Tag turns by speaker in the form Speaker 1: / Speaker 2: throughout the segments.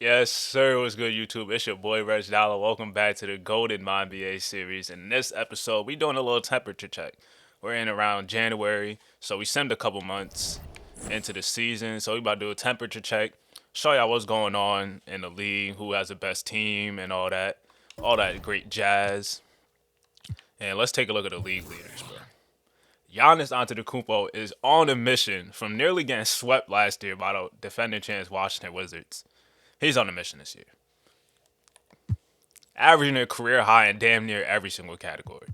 Speaker 1: Yes, sir. What's good, YouTube? It's your boy RegDolla. Welcome back to the Golden Mynba series. In this episode, we doing a little temperature check. We're in around January, so we send a couple months into the season. So we about to do a temperature check, show y'all what's going on in the league, who has the best team, and all that great jazz. And let's take a look at the league leaders, bro. Giannis Antetokounmpo is on a mission from nearly getting swept last year by the defending champs Washington Wizards. He's on a mission this year, averaging a career high in damn near every single category.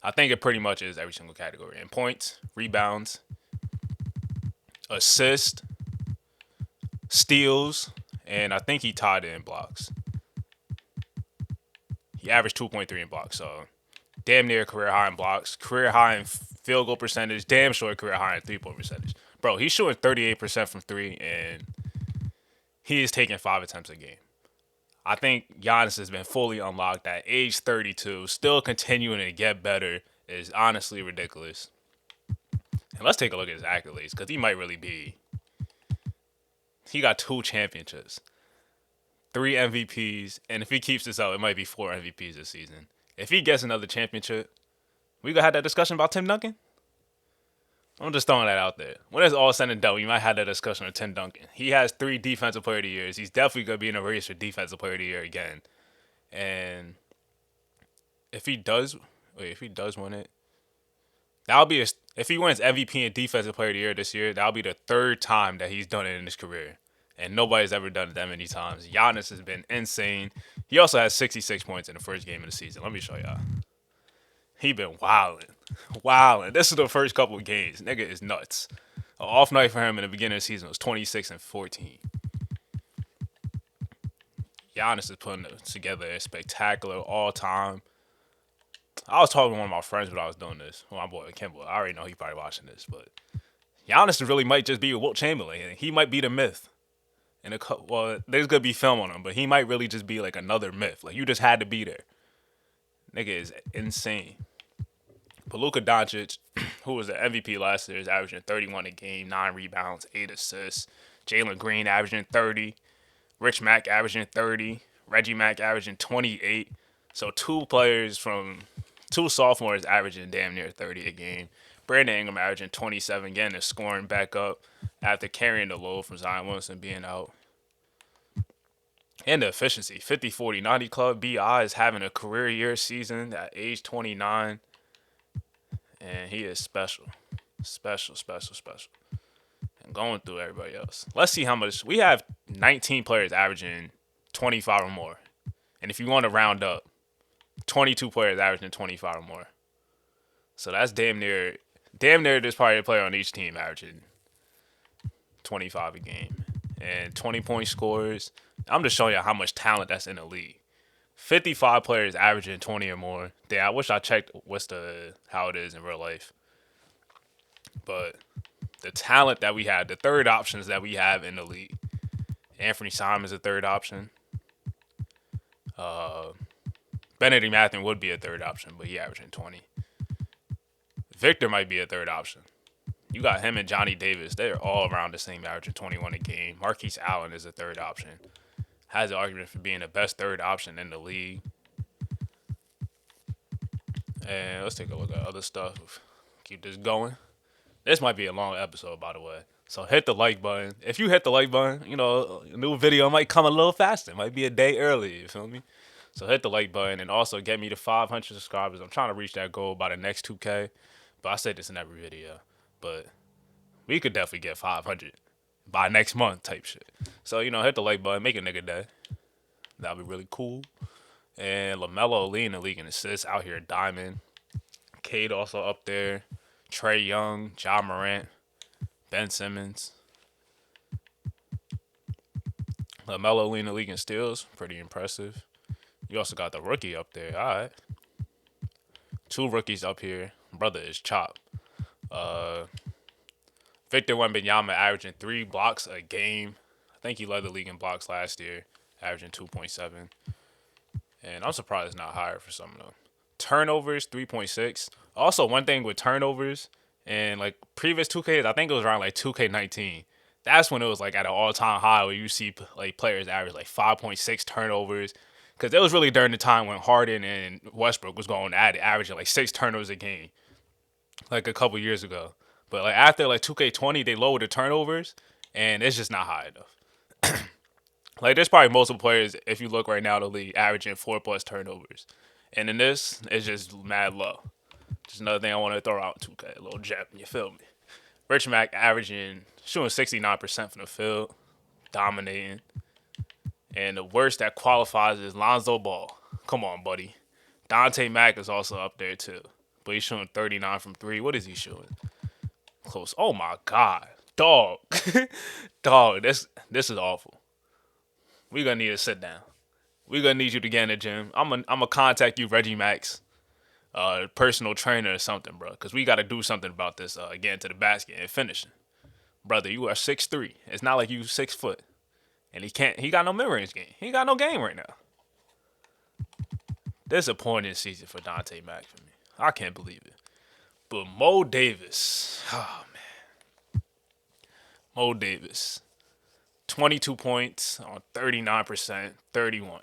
Speaker 1: I think it pretty much is every single category in points, rebounds, assists, steals, and I think he tied it in blocks. He averaged 2.3 in blocks, so damn near career high in blocks, career high in field goal percentage, damn sure career high in 3-point percentage. Bro, he's shooting 38% from three, and he is taking 5 attempts a game. I think Giannis has been fully unlocked at age 32, still continuing to get better is honestly ridiculous. And let's take a look at his accolades because he might really be. He got 2 championships, 3 MVPs, and if he keeps this up, it might be 4 MVPs this season. If he gets another championship, we gonna have that discussion about Tim Duncan. I'm just throwing that out there. When it's all said and done, we might have that discussion with Tim Duncan. He has 3 Defensive Player of the Years. He's definitely gonna be in a race for Defensive Player of the Year again. And if he does, if he does win it, that'll be if he wins MVP and Defensive Player of the Year this year, that'll be the third time that he's done it in his career, and nobody's ever done it that many times. Giannis has been insane. He also has 66 points in the first game of the season. Let me show y'all. He been wilding, wilding. This is the first couple of games. Nigga is nuts. An off night for him in the beginning of the season was 26 and 14. Giannis is putting together a spectacular all time. I was talking to one of my friends when I was doing this. Well, my boy Kimball. I already know he probably watching this, but Giannis really might just be a Wilt Chamberlain. He might be the myth. Well, there's gonna be film on him, but he might really just be like another myth. Like you just had to be there. Nigga is insane. But Luka Doncic, who was the MVP last year, is averaging 31 a game, 9 rebounds, 8 assists. Jalen Green averaging 30. Rich Mack averaging 30. Reggie Mack averaging 28. So two sophomores averaging damn near 30 a game. Brandon Ingram averaging 27 again and scoring back up after carrying the load from Zion Williamson being out. And the efficiency, 50, 40, 90 club. BI is having a career year season at age 29. And he is special. Special, special, special. And going through everybody else. Let's see how much. We have 19 players averaging 25 or more. And if you want to round up, 22 players averaging 25 or more. So that's damn near there's probably a player on each team averaging 25 a game. And 20-point scores. I'm just showing you how much talent that's in the league. 55 players averaging 20 or more. Damn, I wish I checked how it is in real life. But the talent that we have, the third options that we have in the league. Anthony Simon's a third option. Benedict Mathurin would be a third option, but he averaging 20. Victor might be a third option. You got him and Johnny Davis. They're all around the same average of 21 a game. Marquise Allen is a third option. Has an argument for being the best third option in the league. And let's take a look at other stuff. Keep this going. This might be a long episode, by the way. So hit the like button. If you hit the like button, a new video might come a little faster. It might be a day early, you feel me? So hit the like button and also get me to 500 subscribers. I'm trying to reach that goal by the next 2K. But I say this in every video. But we could definitely get 500 by next month type shit. So, hit the like button. Make a nigga day. That'd be really cool. And LaMelo leading the league in assists out here, Diamond. Cade also up there. Trey Young, Ja Morant, Ben Simmons. LaMelo leading the league in steals. Pretty impressive. You also got the rookie up there. All right. 2 rookies up here. Brother is chopped. Victor Wembanyama averaging 3 blocks a game. I think he led the league in blocks last year, averaging 2.7. And I'm surprised it's not higher for some of them. Turnovers, 3.6. Also, one thing with turnovers and like previous 2Ks, I think it was around like 2K19. That's when it was like at an all-time high where you see like players average like 5.6 turnovers. Because it was really during the time when Harden and Westbrook was going at it, averaging like 6 turnovers a game, like a couple years ago. But like after like 2K20, they lowered the turnovers, and it's just not high enough. Like there's probably multiple players if you look right now in the league averaging 4+ turnovers, and in this it's just mad low. Just another thing I want to throw out 2K, a little jab. You feel me? Rich Mac averaging shooting 69% from the field, dominating, and the worst that qualifies is Lonzo Ball. Come on, buddy. Dante Mack is also up there too, but he's shooting 39 from three. What is he shooting? Close. Oh my god, dog, dog. This is awful. We gonna need to sit down. We gonna need you to get in the gym. I'm gonna contact you, Reggie Max, personal trainer or something, bro. Cause we gotta do something about this. Getting to the basket and finishing, brother. You are 6'3". It's not like you 6 foot, and he can't. He got no mid-range game. He got no game right now. Disappointing season for Dante Mack for me. I can't believe it. But Mo Davis, oh man, Mo Davis, 22 points on 39%, 31.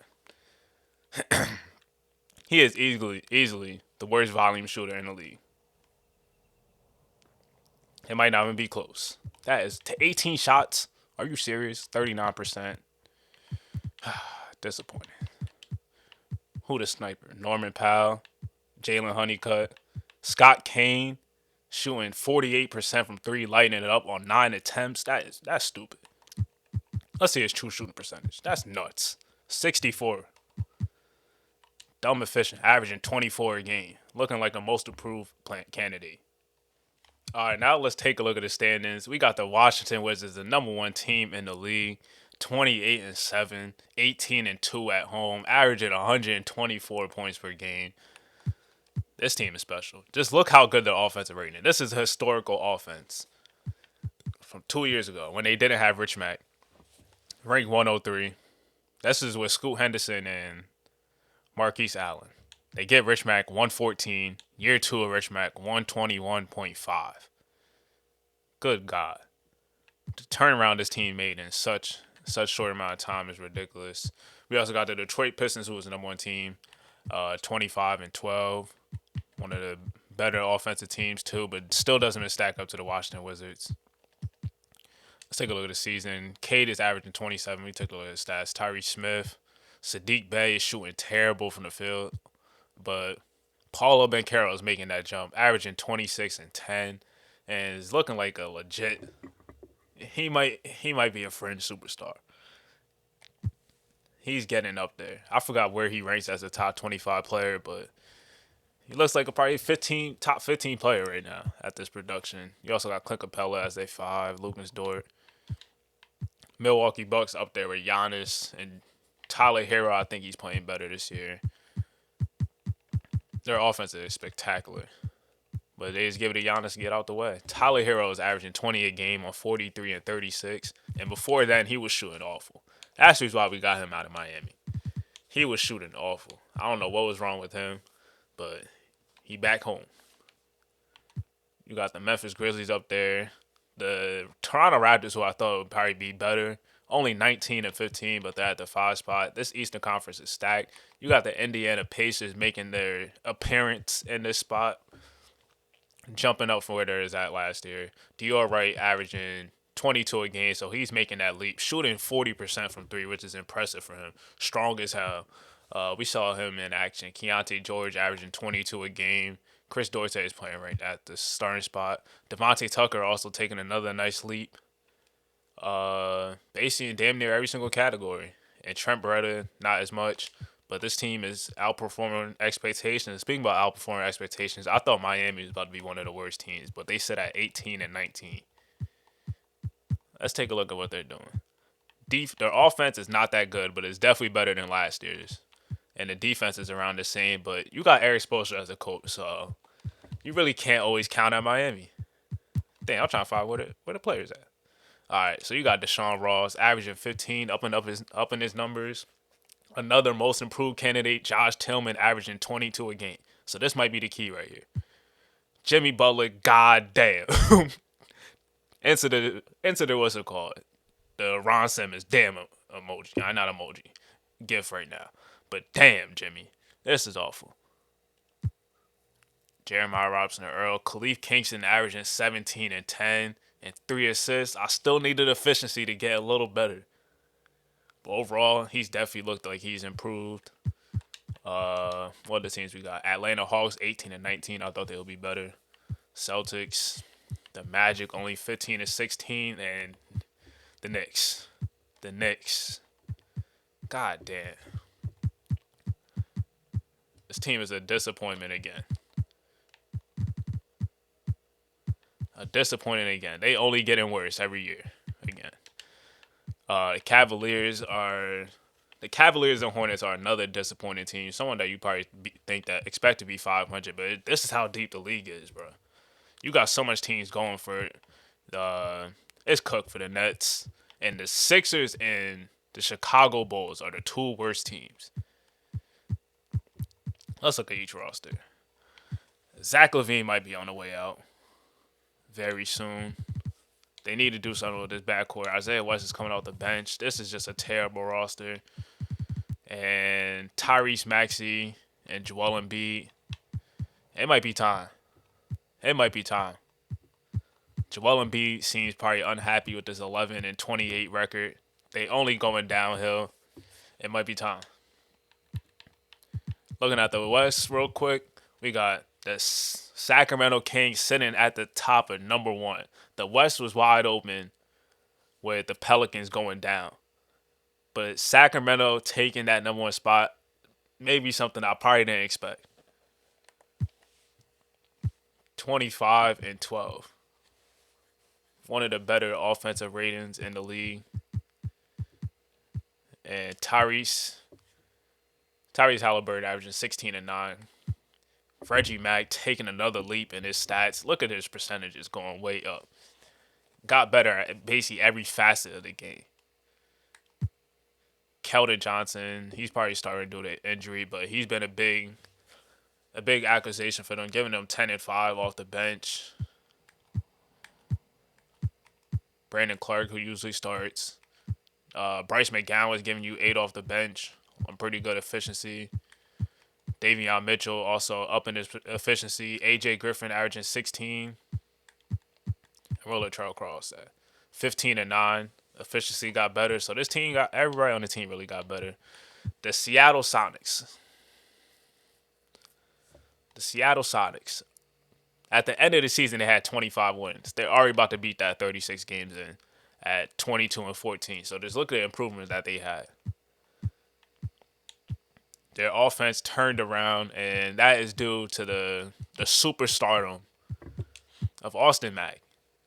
Speaker 1: He is easily the worst volume shooter in the league. It might not even be close. That is to 18 shots. Are you serious? 39%. Disappointing. Who the sniper? Norman Powell, Jalen Honeycutt, Scott Kane shooting 48% from three, lighting it up on 9 attempts. That's stupid. Let's see his true shooting percentage. That's nuts. 64. Dumb efficient, averaging 24 a game. Looking like a most improved candidate. All right, now let's take a look at the standings. We got the Washington Wizards, the number one team in the league. 28-7, 18-2 at home, averaging 124 points per game. This team is special. Just look how good their offensive rating is. This is a historical offense from 2 years ago when they didn't have Rich Mack. Ranked 103. This is with Scoot Henderson and Marquise Allen. They get Rich Mack 114. Year two of Rich Mack 121.5. Good God. The turnaround this team made in such short amount of time is ridiculous. We also got the Detroit Pistons, who was the number one team, 25-12. One of the better offensive teams too, but still doesn't stack up to the Washington Wizards. Let's take a look at the season. Cade is averaging 27. We took a look at his stats. Tyrese Smith, Sadiq Bey is shooting terrible from the field, but Paulo Banchero is making that jump, averaging 26 and 10, and is looking like a legit. He might be a fringe superstar. He's getting up there. I forgot where he ranks as a top 25 player, but he looks like a probably top 15 player right now at this production. You also got Clint Capella as a 5, Lucas Dort. Milwaukee Bucks up there with Giannis and Tyler Hero. I think he's playing better this year. Their offense is spectacular, but they just give it to Giannis to get out the way. Tyler Hero is averaging 20 a game on 43 and 36, and before that, he was shooting awful. That's why we got him out of Miami. He was shooting awful. I don't know what was wrong with him, but he back home. You got the Memphis Grizzlies up there. The Toronto Raptors, who I thought would probably be better, only 19-15, but they're at the 5 spot. This Eastern Conference is stacked. You got the Indiana Pacers making their appearance in this spot, jumping up from where they was at last year. Dior Wright averaging 22 a game, so he's making that leap, shooting 40% from three, which is impressive for him. Strong as hell. We saw him in action. Keontae George averaging 22 a game. Chris Duarte is playing right at the starting spot. Devontae Tucker also taking another nice leap. Basically in damn near every single category. And Trent Beretta, not as much. But this team is outperforming expectations. Speaking about outperforming expectations, I thought Miami was about to be one of the worst teams, but they sit at 18-19. Let's take a look at what they're doing. Their offense is not that good, but it's definitely better than last year's. And the defense is around the same, but you got Eric Spoelstra as a coach, so you really can't always count on Miami. Damn, I'm trying to find where the players at. All right, so you got Deshaun Ross averaging 15, up in his numbers. Another most improved candidate, Josh Tillman, averaging 22 a game. So this might be the key right here. Jimmy Butler, goddamn. Into the what's it called? The Ron Simmons damn emoji. Not emoji. GIF right now. But damn, Jimmy, this is awful. Jeremiah Robinson Earl, Khalif Kingston averaging 17 and 10 and 3 assists. I still needed efficiency to get a little better. But overall, he's definitely looked like he's improved. What are the teams we got? Atlanta Hawks 18 and 19. I thought they would be better. Celtics, the Magic only 15 and 16, and the Knicks. The Knicks. God damn. This team is a disappointment again. A disappointment again. They only getting worse every year. Again. The Cavaliers and Hornets are another disappointing team. Someone that you probably think that expect to be 500, but this is how deep the league is, bro. You got so much teams going for it. It's cooked for the Nets, and the Sixers and the Chicago Bulls are the two worst teams. Let's look at each roster. Zach LaVine might be on the way out very soon. They need to do something with this backcourt. Isaiah West is coming off the bench. This is just a terrible roster. And Tyrese Maxey and Joel Embiid. It might be time. Joel Embiid seems probably unhappy with this 11 and 28 record. They only going downhill. It might be time. Looking at the West real quick, we got the Sacramento Kings sitting at the top of number 1. The West was wide open with the Pelicans going down. But Sacramento taking that number 1 spot, maybe something I probably didn't expect. 25 and 12. One of the better offensive ratings in the league. And Tyrese Halliburton averaging 16 and 9. Reggie Mack taking another leap in his stats. Look at his percentages going way up. Got better at basically every facet of the game. Keldon Johnson, he's probably starting due to injury, but he's been a big acquisition for them, giving them 10 and 5 off the bench. Brandon Clark, who usually starts. Bryce McGowan was giving you 8 off the bench on pretty good efficiency. Davion Mitchell also up in his efficiency. AJ Griffin averaging 16. And Roller Charles Cross at 15 and 9. Efficiency got better. So this team everybody on the team really got better. The Seattle Sonics. At the end of the season, they had 25 wins. They're already about to beat that 36 games in at 22 and 14. So just look at the improvements that they had. Their offense turned around, and that is due to the superstardom of Austin Mack.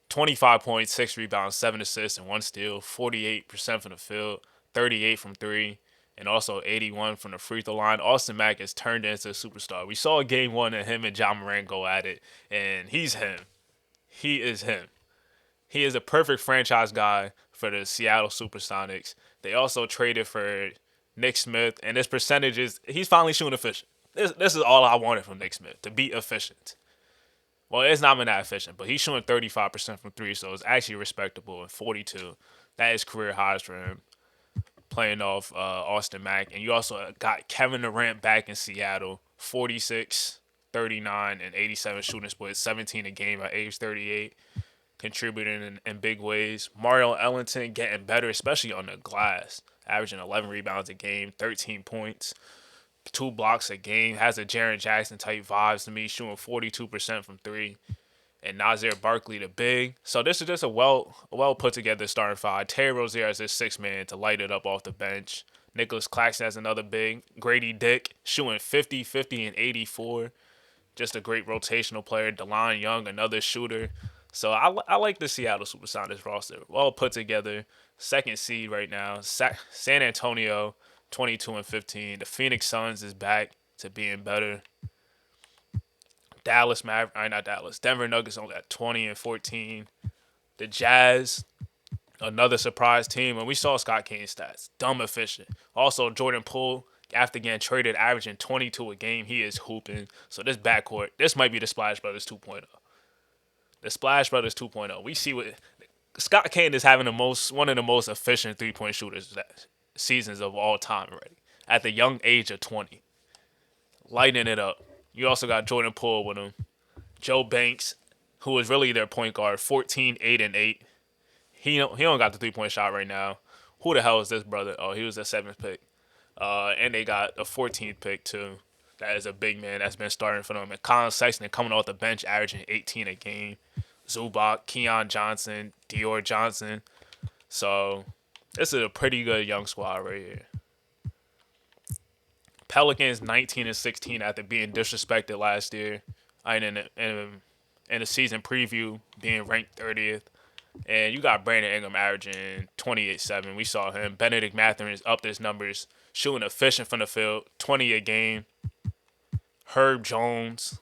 Speaker 1: 25 points, 6 rebounds, 7 assists, and 1 steal. 48% from the field, 38 from 3, and also 81 from the free throw line. Austin Mack has turned into a superstar. We saw game 1 and him and John Moran go at it, and he's him. He is him. He is a perfect franchise guy for the Seattle Supersonics. They also traded for Nick Smith, and his percentages, he's finally shooting efficient. This is all I wanted from Nick Smith, to be efficient. Well, it's not been that efficient, but he's shooting 35% from 3, so it's actually respectable. And 42, that is career highs for him, playing off Austin Mack. And you also got Kevin Durant back in Seattle, 46, 39, and 87 shooting split, 17 a game at age 38, contributing in big ways. Mario Ellington getting better, especially on the glass, averaging 11 rebounds a game, 13 points, 2 blocks a game, has a Jaren Jackson type vibes to me, shooting 42% from 3. And Nazir Barkley the big. So this is just a well put together starting 5. Terry Rozier as his 6th man to light it up off the bench. Nicholas Claxton as another big. Grady Dick shooting 50, 50, and 84. Just a great rotational player. DeLon Young, another shooter. So I like the Seattle Supersonics roster. Well put together. 2nd seed right now. San Antonio, 22 and 15. The Phoenix Suns is back to being better. Denver Nuggets only at 20 and 14. The Jazz, another surprise team. When we saw Scott King's stats, dumb efficient. Also, Jordan Poole, after getting traded, averaging 22 a game. He is hooping. So this backcourt, this might be the Splash Brothers 2.0. The Splash Brothers 2.0. We see what Scott Kane is having one of the most efficient 3-point shooters that seasons of all time already. At the young age of 20, lighting it up. You also got Jordan Poole with him. Joe Banks, who was really their point guard, 14, 8, and 8. He don't got the 3-point shot right now. Who the hell is this brother? Oh, he was the 7th pick. And they got a 14th pick too. That is a big man that's been starting for them. And Colin Sexton coming off the bench, averaging 18 a game. Zubac, Keon Johnson, Dior Johnson. So this is a pretty good young squad right here. Pelicans 19 and 16 after being disrespected last year. In the season preview, being ranked 30th. And you got Brandon Ingram averaging 28-7. We saw him. Benedict Mathurin upped his numbers, shooting efficient from the field, 20 a game. Herb Jones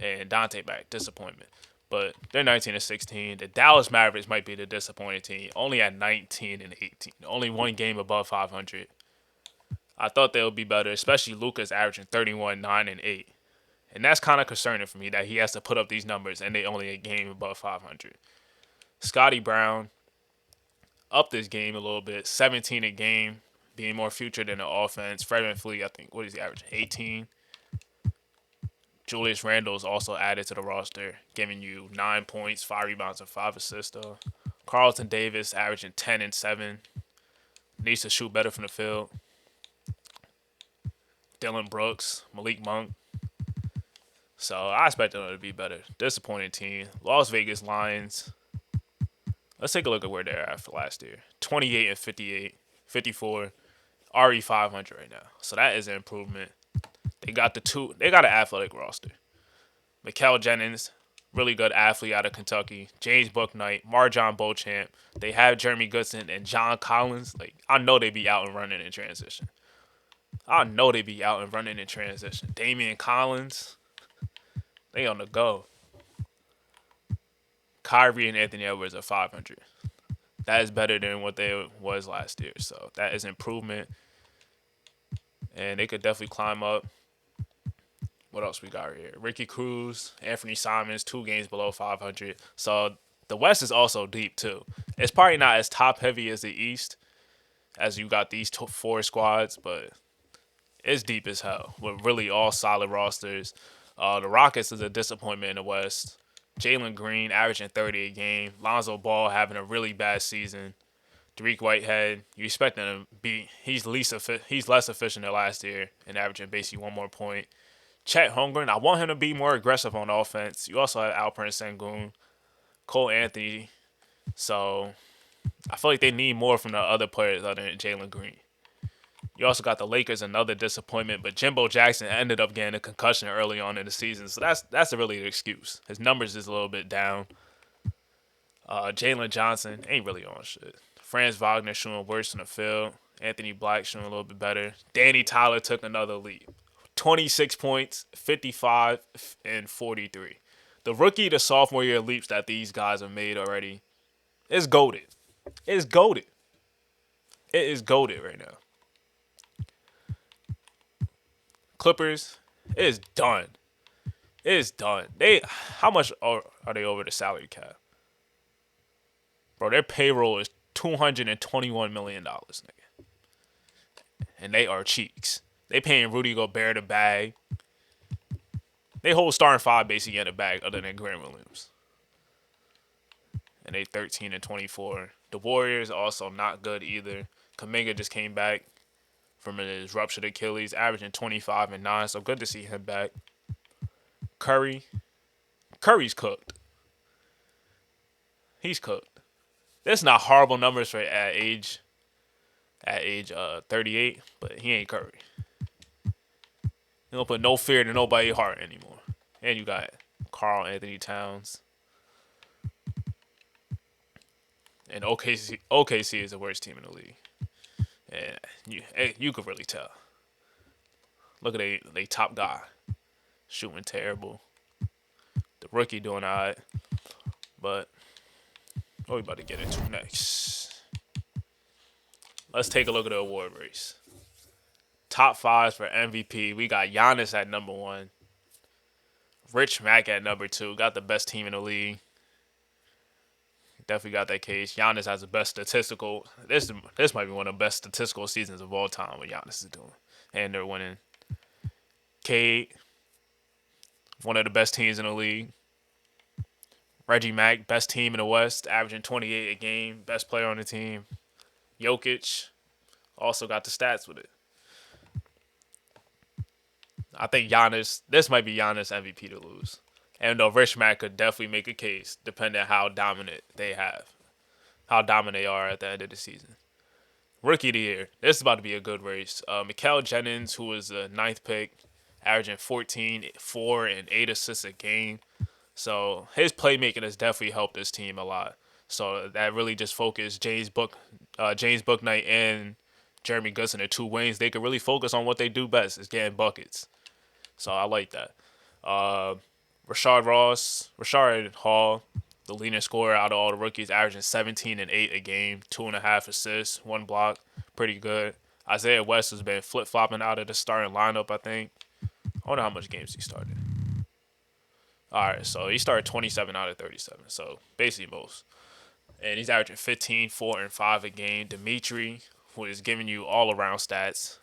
Speaker 1: and Dante back, disappointment. But they're 19 and 16. The Dallas Mavericks might be the disappointing team, only at 19 and 18. Only one game above 500. I thought they would be better, especially Luka's averaging 31, 9, and 8. And that's kind of concerning for me that he has to put up these numbers and they only a game above 500. Scotty Brown upped this game a little bit, 17 a game, being more featured in the offense. Fred VanVleet, I think, what is he averaging? 18. Julius Randle's also added to the roster, giving you 9 points, 5 rebounds, and 5 assists. Though. Carlton Davis averaging 10 and 7. Needs to shoot better from the field. Dylan Brooks, Malik Monk. So I expect them to be better. Disappointing team. Las Vegas Lions. Let's take a look at where they're at for last year. 28 and 58, 54, RE 500 right now. So that is an improvement. They got an athletic roster. Mikael Jennings, really good athlete out of Kentucky. James Bouknight, Marjon Beauchamp. They have Jeremy Goodson and John Collins. I know they be out and running in transition. Damian Collins, they on the go. Kyrie and Anthony Edwards are 500. That is better than what they was last year. So that is improvement. And they could definitely climb up. What else we got here? Ricky Cruz, Anthony Simons, 2 games below 500. So the West is also deep too. It's probably not as top heavy as the East, as you got these 4 squads, but it's deep as hell with really all solid rosters. The Rockets is a disappointment in the West. Jalen Green averaging 30 a game. Lonzo Ball having a really bad season. Dariq Whitehead, you expect him to be he's less efficient than last year and averaging basically 1 more point. Chet Holmgren, I want him to be more aggressive on offense. You also have Alperen Sengun, Cole Anthony. So I feel like they need more from the other players other than Jalen Green. You also got the Lakers, another disappointment, but Jimbo Jackson ended up getting a concussion early on in the season, so that's really the excuse. His numbers is a little bit down. Jalen Johnson ain't really on shit. Franz Wagner shooting worse in the field. Anthony Black shooting a little bit better. Danny Tyler took another leap. 26 points, 55, and 43. The rookie to sophomore year leaps that these guys have made already is goated. It's goated. It is goated right now. Clippers, it is done. It is done. How much are they over the salary cap? Bro, their payroll is $221 million, nigga. And they are cheeks. They paying Rudy Gobert the bag. They hold starting 5 basically in the bag other than Grant Williams. And they 13 and 24. The Warriors also not good either. Kuminga just came back from his ruptured Achilles, averaging 25 and 9. So good to see him back. Curry's cooked. He's cooked. That's not horrible numbers for at age 38, but he ain't Curry. He don't put no fear in nobody's heart anymore. And you got Karl Anthony Towns. And OKC is the worst team in the league. And you could really tell. Look at they top guy. Shooting terrible. The rookie doing all right. But what we about to get into next? Let's take a look at the award race. Top 5s for MVP. We got Giannis at number 1. Rich Mack at number 2. Got the best team in the league. Definitely got that case. Giannis has the best statistical. This might be one of the best statistical seasons of all time. What Giannis is doing, and they're winning. Cade, one of the best teams in the league. Reggie Mack, best team in the West, averaging 28 a game, best player on the team. Jokic also got the stats with it. I think Giannis, this might be Giannis MVP to lose. And though Rich Mack could definitely make a case, depending on how dominant they are at the end of the season. Rookie of the year, this is about to be a good race. Mikael Jennings, who was the ninth pick, averaging 14, 4, and 8 assists a game. So his playmaking has definitely helped this team a lot. So that really just focused James Bouknight and Jeremy Goodson, the two wings. They could really focus on what they do best, is getting buckets. So I like that. Rashard Hall, the leading scorer out of all the rookies, averaging 17 and 8 a game, 2.5 assists, 1 block, pretty good. Isaiah West has been flip flopping out of the starting lineup. I think. I wonder how much games he started. All right, so he started 27 out of 37, so basically most. And he's averaging 15, 4, and 5 a game. Dimitri, who is giving you all around stats.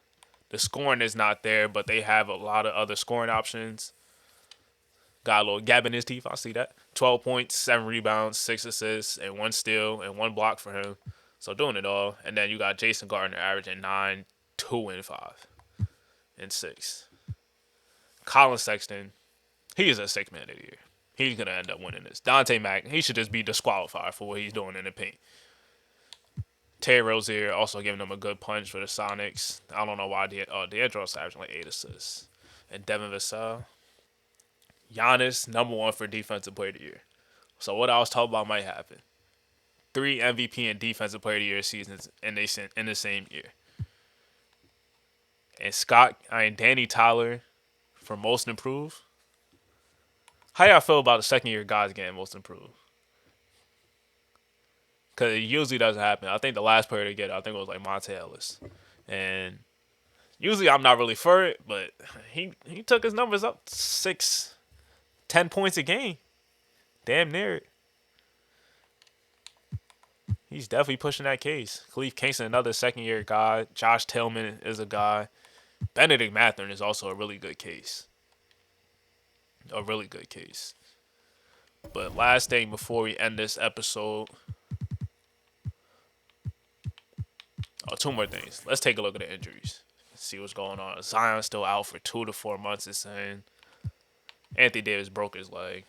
Speaker 1: The scoring is not there, but they have a lot of other scoring options. Got a little gap in his teeth. I see that. 12 points, 7 rebounds, 6 assists, and 1 steal, and 1 block for him. So doing it all. And then you got Jason Gardner averaging 9, 2, and 5, and 6. Colin Sexton, he is a 6-man of the year. He's going to end up winning this. Dante Mack, he should just be disqualified for what he's doing in the paint. Terry Rozier also giving them a good punch for the Sonics. I don't know why D'Angelo averaging like 8 assists. And Devin Vassell. Giannis, number 1 for Defensive Player of the Year. So what I was talking about might happen. 3 MVP and Defensive Player of the Year seasons in the same year. And Danny Tyler for Most Improved. How y'all feel about the second year guys getting Most Improved? Because it usually doesn't happen. I think the last player to get it, I think it was like Monte Ellis. And usually I'm not really for it, but he took his numbers up 6, 10 points a game. Damn near it. He's definitely pushing that case. Khalif Kingston, another second year guy. Josh Tillman is a guy. Benedict Mathurin is also a really good case. A really good case. But last thing before we end this episode. Oh, 2 more things. Let's take a look at the injuries. See what's going on. Zion's still out for 2 to 4 months, it's saying. Anthony Davis broke his leg.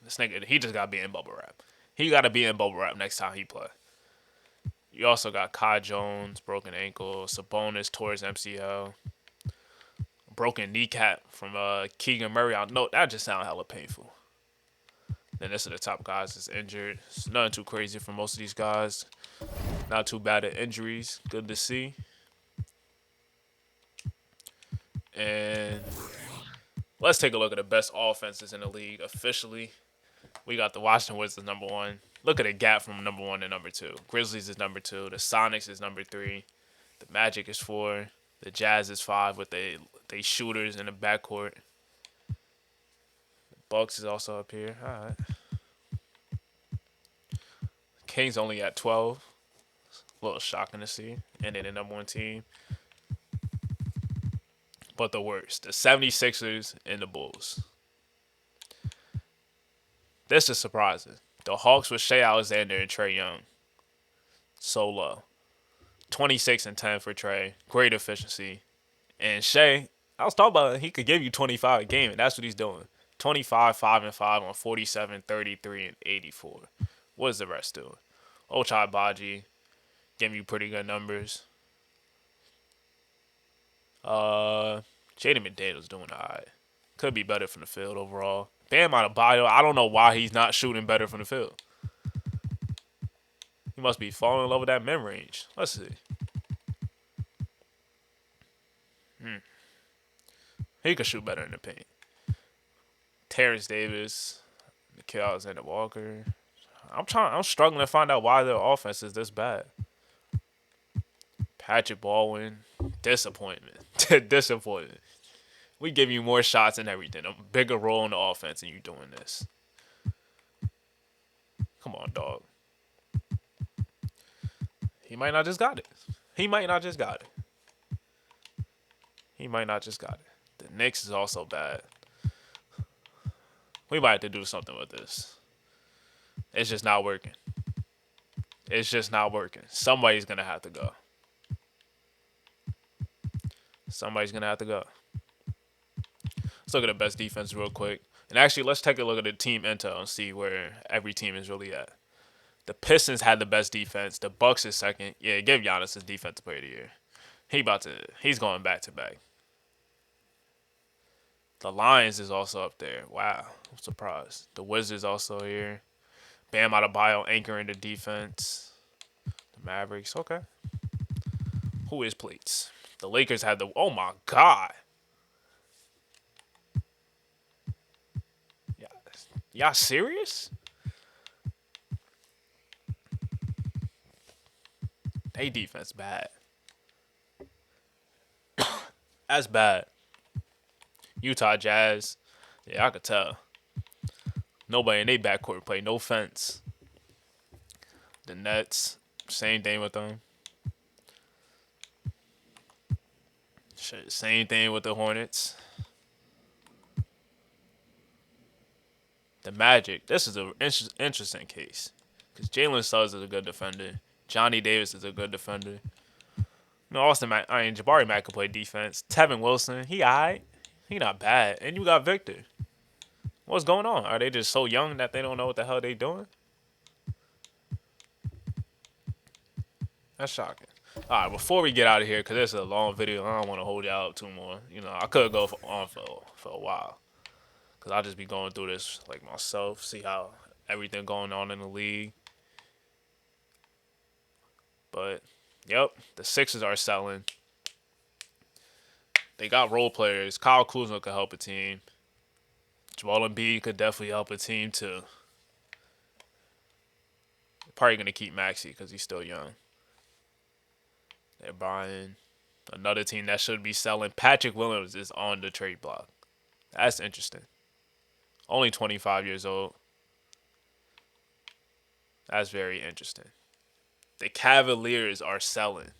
Speaker 1: This nigga, he just got to be in bubble wrap. He got to be in bubble wrap next time he play. You also got Kai Jones, broken ankle. Sabonis tore his MCL. Broken kneecap from Keegan Murray. I know that just sounds hella painful. Then this is the top guys that's injured. It's nothing too crazy for most of these guys. Not too bad at injuries. Good to see. And let's take a look at the best offenses in the league officially. We got the Washington Wizards number 1. Look at the gap from number 1 to number 2. Grizzlies is number 2. The Sonics is number 3. The Magic is 4. The Jazz is 5 with they shooters in the backcourt. The Bucks is also up here. All right. Kings only at 12. A little shocking to see. And then the number 1 team. But the worst, the 76ers and the Bulls. This is surprising. The Hawks with Shea Alexander and Trae Young. So low. 26 and 10 for Trae. Great efficiency. And Shea, I was talking about he could give you 25 a game, and that's what he's doing. 25, 5 and 5 on 47, 33, and 84. What is the rest doing? Ochai Baji giving you pretty good numbers. Jaden McDaniels doing alright. Could be better from the field overall. Bam Adebayo, I don't know why he's not shooting better from the field. He must be falling in love with that mid-range. Let's see. He could shoot better in the paint. Terrence Davis, Nickeil Alexander-Walker. I'm struggling to find out why their offense is this bad. Patrick Baldwin, disappointment. Disappointment. We give you more shots and everything, a bigger role in the offense, and you doing this. Come on dog. He might not just got it. He might not just got it. He might not just got it. The Knicks is also bad. We might have to do something with this. It's just not working. It's just not working. Somebody's gonna have to go. Somebody's gonna have to go. Let's look at the best defense real quick. And actually, let's take a look at the team intel and see where every team is really at. The Pistons had the best defense. The Bucks is second. Yeah, give Giannis his defensive player of the year. He's going back to back. The Lions is also up there. Wow, I'm surprised. The Wizards also here. Bam Adebayo anchoring the defense. The Mavericks, okay. Who is plates? The Lakers had the. Oh my God. Y'all serious? They defense bad. That's bad. Utah Jazz. Yeah, I could tell. Nobody in their backcourt play. No fence. The Nets. Same thing with them. Shit, same thing with the Hornets. The Magic. This is an interesting case. Because Jalen Suggs is a good defender. Johnny Davis is a good defender. No, Jabari Mack can play defense. Tevin Wilson, he alright. He not bad. And you got Victor. What's going on? Are they just so young that they don't know what the hell they doing? That's shocking. All right, before we get out of here, because this is a long video, I don't want to hold y'all up too more. You know, I could go on for a while. Because I'll just be going through this like myself, see how everything going on in the league. But, yep, the Sixers are selling. They got role players. Kyle Kuzma could help a team. Joel Embiid could definitely help a team too. Probably going to keep Maxey because he's still young. They're buying another team that should be selling. Patrick Williams is on the trade block. That's interesting. Only 25 years old. That's very interesting. The Cavaliers are selling.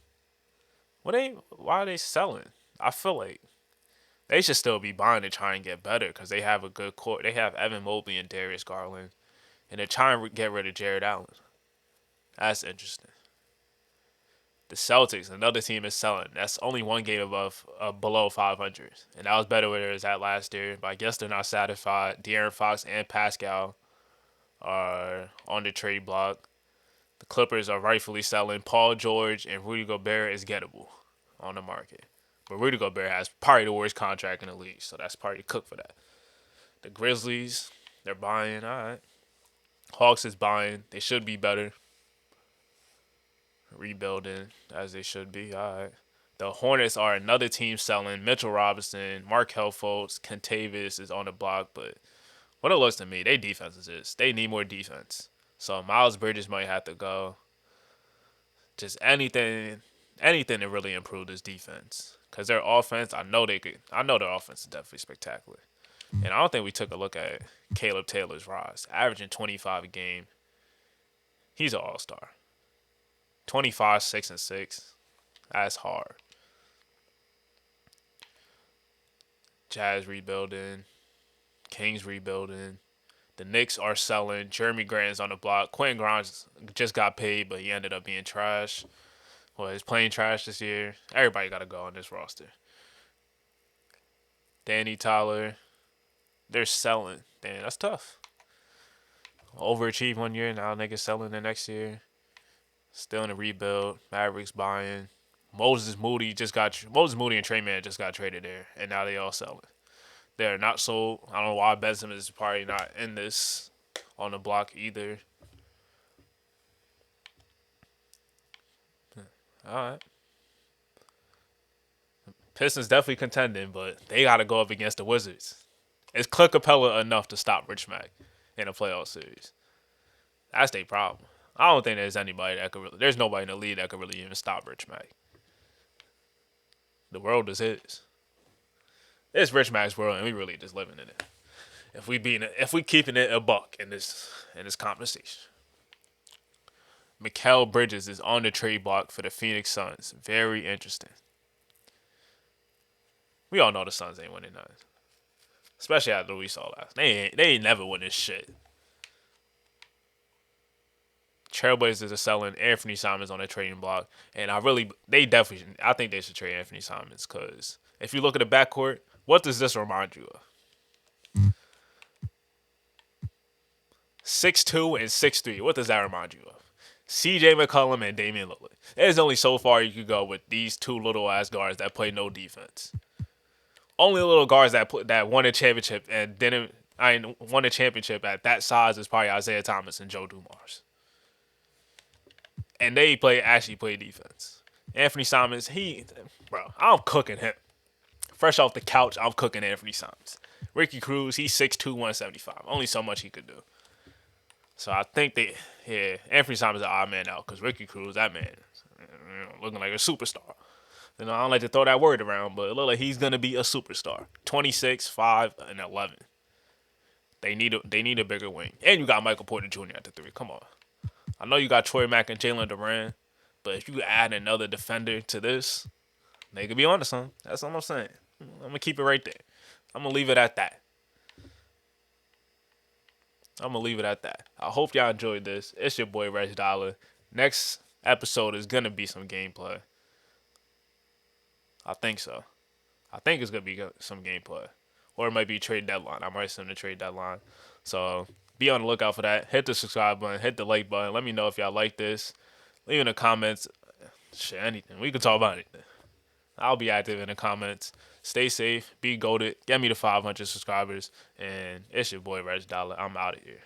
Speaker 1: Why are they selling? I feel like they should still be buying to try and get better because they have a good core. They have Evan Mobley and Darius Garland. And they're trying to get rid of Jared Allen. That's interesting. The Celtics, another team, is selling. That's only one game below 500. And that was better where it was at last year. But I guess they're not satisfied. De'Aaron Fox and Pascal are on the trade block. The Clippers are rightfully selling. Paul George and Rudy Gobert is gettable on the market. But Rudy Gobert has probably the worst contract in the league. So that's probably cooked for that. The Grizzlies, they're buying. All right. Hawks is buying. They should be better. Rebuilding as they should be. All right. The Hornets are another team selling. Mitchell Robinson, Markelle Fultz, Kentavious is on the block. But what it looks to me, their defense is this. They need more defense. So Miles Bridges might have to go. Just anything to really improve this defense. Because their offense, I know their offense is definitely spectacular. And I don't think we took a look at Caleb Taylor's rise. Averaging 25 a game. He's an all-star. 25, 6, and 6. That's hard. Jazz rebuilding. Kings rebuilding. The Knicks are selling. Jeremy Grant's on the block. Quentin Grimes just got paid, but he ended up being trash. Well, he's playing trash this year. Everybody got to go on this roster. Danny Tyler. They're selling. Damn, that's tough. Overachieved one year. Now niggas selling the next year. Still in a rebuild. Mavericks buying. Moses Moody and Trey Mann just got traded there, and now they all selling. They're not sold. I don't know why Benson is probably not in this on the block either. All right. Pistons definitely contending, but they got to go up against the Wizards. Is Clint Capella enough to stop Rich Mack in a playoff series? That's their problem. I don't think there's nobody in the league that could really even stop Rich Mack. The world is his. It's Rich Mack's world, and we really just living in it. If we keeping it a buck in this conversation. Mikal Bridges is on the trade block for the Phoenix Suns. Very interesting. We all know the Suns ain't winning nothing. Especially after we saw last. They ain't never winning shit. Trailblazers are selling Anthony Simons on their trading block, and I think they should trade Anthony Simons because if you look at the backcourt, what does this remind you of? 6'2" and 6'3". What does that remind you of? CJ McCollum and Damian Lillard. There's only so far you could go with these two little ass guards that play no defense. Only little guards that won a championship and didn't. Won a championship at that size is probably Isaiah Thomas and Joe Dumars. And they actually play defense. Anthony Simons, I'm cooking him. Fresh off the couch, I'm cooking Anthony Simons. Ricky Cruz, he's 6'2", 175. Only so much he could do. So I think Anthony Simons is an odd man out because Ricky Cruz, that man, looking like a superstar. I don't like to throw that word around, but it looks like he's gonna be a superstar. 26, 5, and 11. They need a bigger wing, and you got Michael Porter Jr. at the 3. Come on. I know you got Troy Mack and Jalen Duran, but if you add another defender to this, they could be onto something. That's what I'm saying. I'm going to keep it right there. I'm going to leave it at that. I hope y'all enjoyed this. It's your boy, RegDolla. Next episode is going to be some gameplay. I think so. I think it's going to be some gameplay. Or it might be trade deadline. I might send a trade deadline. So be on the lookout for that. Hit the subscribe button. Hit the like button. Let me know if y'all like this. Leave in the comments. Shit, anything. We can talk about anything. I'll be active in the comments. Stay safe. Be goated. Get me to 500 subscribers. And it's your boy, RegDolla. I'm out of here.